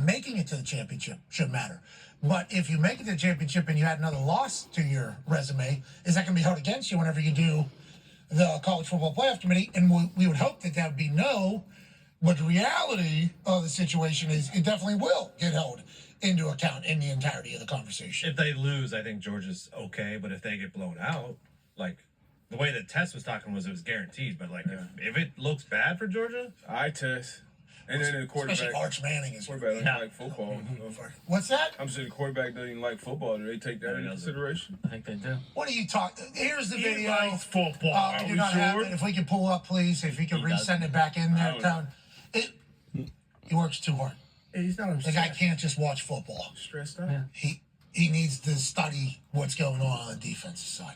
making it to the championship shouldn't matter. But if you make it to the championship and you had another loss to your resume, is that going to be held against you whenever you do the College Football Playoff Committee? And we would hope that that would be no. But the reality of the situation is it definitely will get held into account in the entirety of the conversation. If they lose, I think Georgia's okay. But if they get blown out, like the way that Tess was talking was it was guaranteed. But like if it looks bad for Georgia, I Tess. And then the quarterback. Especially Arch Manning is. Quarterback doesn't like football. What's that? I'm saying the quarterback doesn't like football. Do they take that into consideration? I think they do. What are you talking? Here's the video. likes football. We Are do we not have sure? it. If we can pull up, please. If he can resend it back in there, town. He works too hard. He's not The guy can't just watch football. stressed out. Yeah. He needs to study what's going on the defensive side.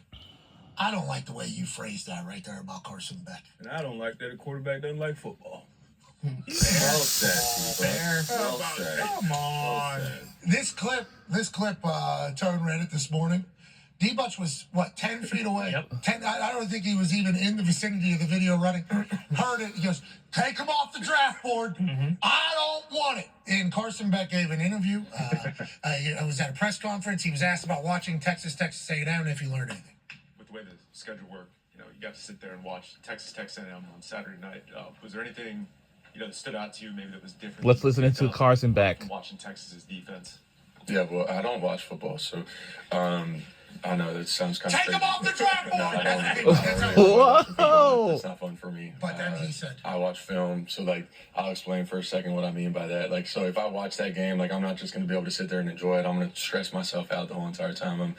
I don't like the way you phrased that right there about Carson Beck. And I don't like that a quarterback doesn't like football. Well said. Well said. Come on. This clip, Tone read it this morning. D-Butch was, 10 feet away? Yep. 10, I don't think he was even in the vicinity of the video running. Heard it. He goes, take him off the draft board. I don't want it. And Carson Beck gave an interview. It was at a press conference. He was asked about watching Texas A&M and if he learned anything. With the way the schedule worked, you got to sit there and watch Texas A&M on Saturday night. Was there anything, that stood out to you maybe that was different? Let's listen into Carson Beck. From watching Texas's defense. Yeah, well, I don't watch football, so I know that sounds kind of Take him crazy. off the draft board! No, I don't. Whoa! That's not fun for me. But then he said, I watch film, so I'll explain for a second what I mean by that. So if I watch that game, I'm not just going to be able to sit there and enjoy it. I'm going to stress myself out the whole entire time. I'm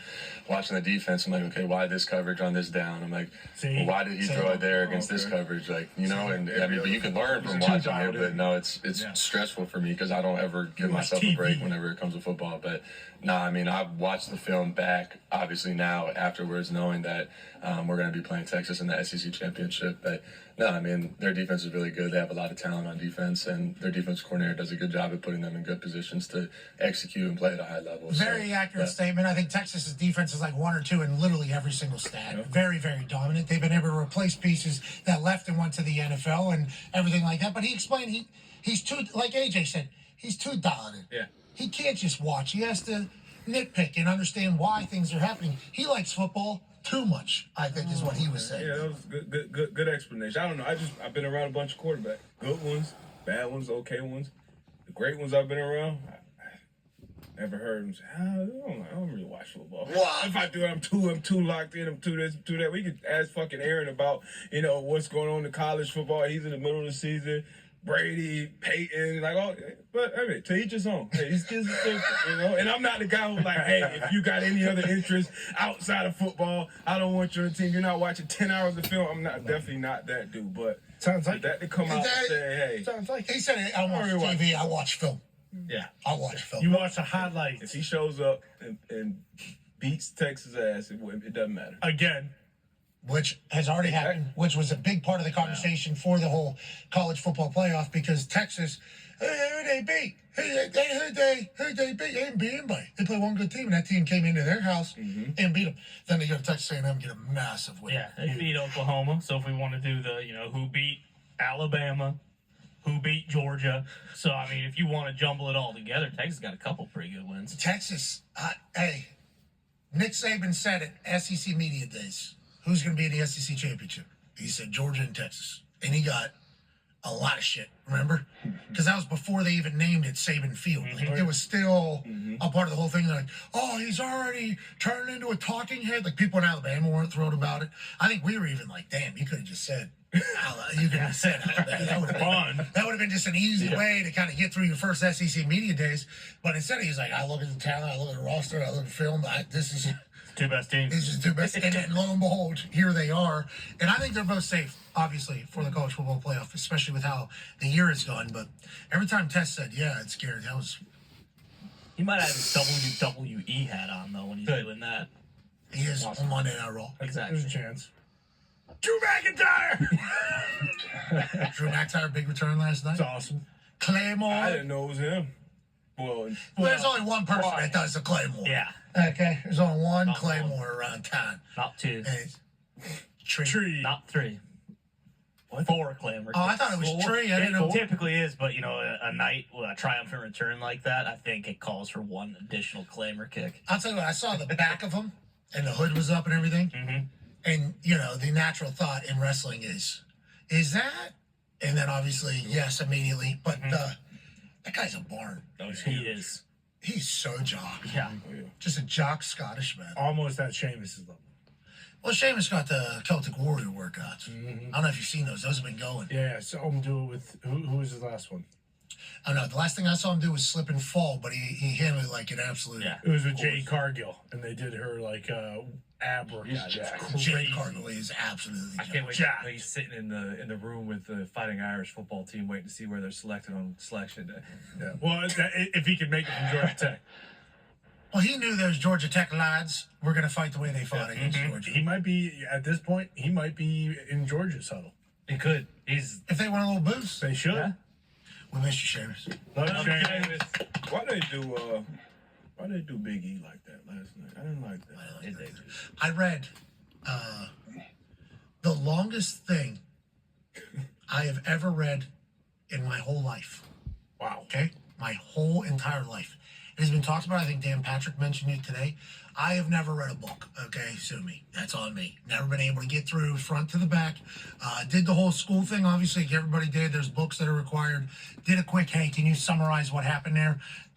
watching the defense. I'm like, okay, why this coverage on this down? I'm like, well, why did he throw it there against this coverage? And but you can learn from watching it. But no, it's stressful for me because I don't ever give myself a break whenever it comes to football. But no, I watched the film back, obviously now afterwards, knowing that we're going to be playing Texas in the SEC championship. But no, their defense is really good. They have a lot of talent on defense, and their defense coordinator does a good job at putting them in good positions to execute and play at a high level. Very accurate statement. I think Texas's defense is like 1 or 2 in literally every single stat. Yeah. Very, very dominant. They've been able to replace pieces that left and went to the NFL and everything like that. But he explained he's too, like AJ said, he's too talented. Yeah. He can't just watch. He has to nitpick and understand why things are happening. He likes football too much, I think, is what he was saying. Yeah, that was good explanation. I don't know. I've been around a bunch of quarterbacks. Good ones, bad ones, okay ones. The great ones I've been around, I never heard them say, I don't really watch football. What? If I do, I'm too locked in. I'm too this, too that. We could ask fucking Aaron about, what's going on in college football. He's in the middle of the season. Brady, Peyton, but to each his own. Hey, it's just different, And I'm not the guy who's like, hey, if you got any other interest outside of football, I don't want you on the team. You're not watching 10 hours of film. I'm definitely not that dude. But sounds like that to come out and say, hey, sounds like he said, I watch TV. I watch film. Yeah, I watch film. You watch the highlights. If he shows up and beats Texas' ass, it doesn't matter. Again. Which has already happened, which was a big part of the conversation for the whole college football playoff because Texas, who they beat? Who they beat? They didn't beat anybody. They played one good team, and that team came into their house and beat them. Then they go to Texas A&M and get a massive win. Yeah, they beat Oklahoma. So if we want to do the, who beat Alabama, who beat Georgia. So, if you want to jumble it all together, Texas got a couple pretty good wins. Texas, hey, Nick Saban said it, SEC Media Days. Who's going to be in the SEC championship? He said Georgia and Texas. And he got a lot of shit, remember? Because that was before they even named it Saban Field. It was still a part of the whole thing. They're like, oh, he's already turned into a talking head. Like, people in Alabama weren't thrilled about it. I think we were even like, damn, you could have just said, you could have said Alabama. That would have been, that would have been just an easy way to kind of get through your first SEC Media Days. But instead, he's like, I look at the talent, I look at the roster, I look at the film. This is... Two best teams. This is two best. And then lo and behold, here they are. And I think they're both safe, obviously, for the college football playoff, especially with how the year has gone. But every time Tess said, yeah, it's scary, that was... He might have his WWE hat on, though, when he's doing that. He is on Monday Night Raw. Exactly. There's a chance. Drew McIntyre! Drew McIntyre, big return last night. That's awesome. Claymore. I didn't know it was him. Well, there's only one person that does the Claymore. Yeah. Okay, there's only one Not Claymore around town. Not two. And it's Tree. Not three. 4 clamor. Oh, I thought it was Trey. I didn't know. It typically is, but you know, a night with a triumphant return like that, I think it calls for 1 additional clamor kick. I'll tell you what, I saw the back of him, and the hood was up and everything. Mm-hmm. And, you know, the natural thought in wrestling is that? And then obviously, yes, immediately. But that guy's a barn. He is. He's so jock. Yeah. Just a jock Scottish man. Almost at Sheamus' level. Well, Sheamus got the Celtic Warrior workouts. I don't know if you've seen those. Those have been going. Yeah, I saw him do it with who was his last one? I don't know. The last thing I saw him do was slip and fall, but he handled it like an absolute. Yeah. It was with Jade Cargill, and they did her like ab workout. It's Jade crazy. Cargill is absolutely. I can't wait. Jack. He's sitting in the room with the Fighting Irish football team, waiting to see where they're selected on selection day. Yeah. Well, if he could make it from Georgia Tech, Well, he knew those Georgia Tech lads were going to fight the way they fought against Georgia. he might be at this point. He might be in Georgia's huddle. He could. He's If they want a little boost, They should. Yeah. we miss you, Sheamus. Love Sheamus. Why they do Big E like that last night? I didn't like that. I read the longest thing I have ever read in my whole life. Wow. Okay? My whole entire life. It has been talked about. I think Dan Patrick mentioned it today. I have never read a book. Okay? Sue me. That's on me. Never been able to get through front to the back. Did the whole school thing. Obviously, like everybody did. There's books that are required. Did a quick, hey, can you summarize what happened there?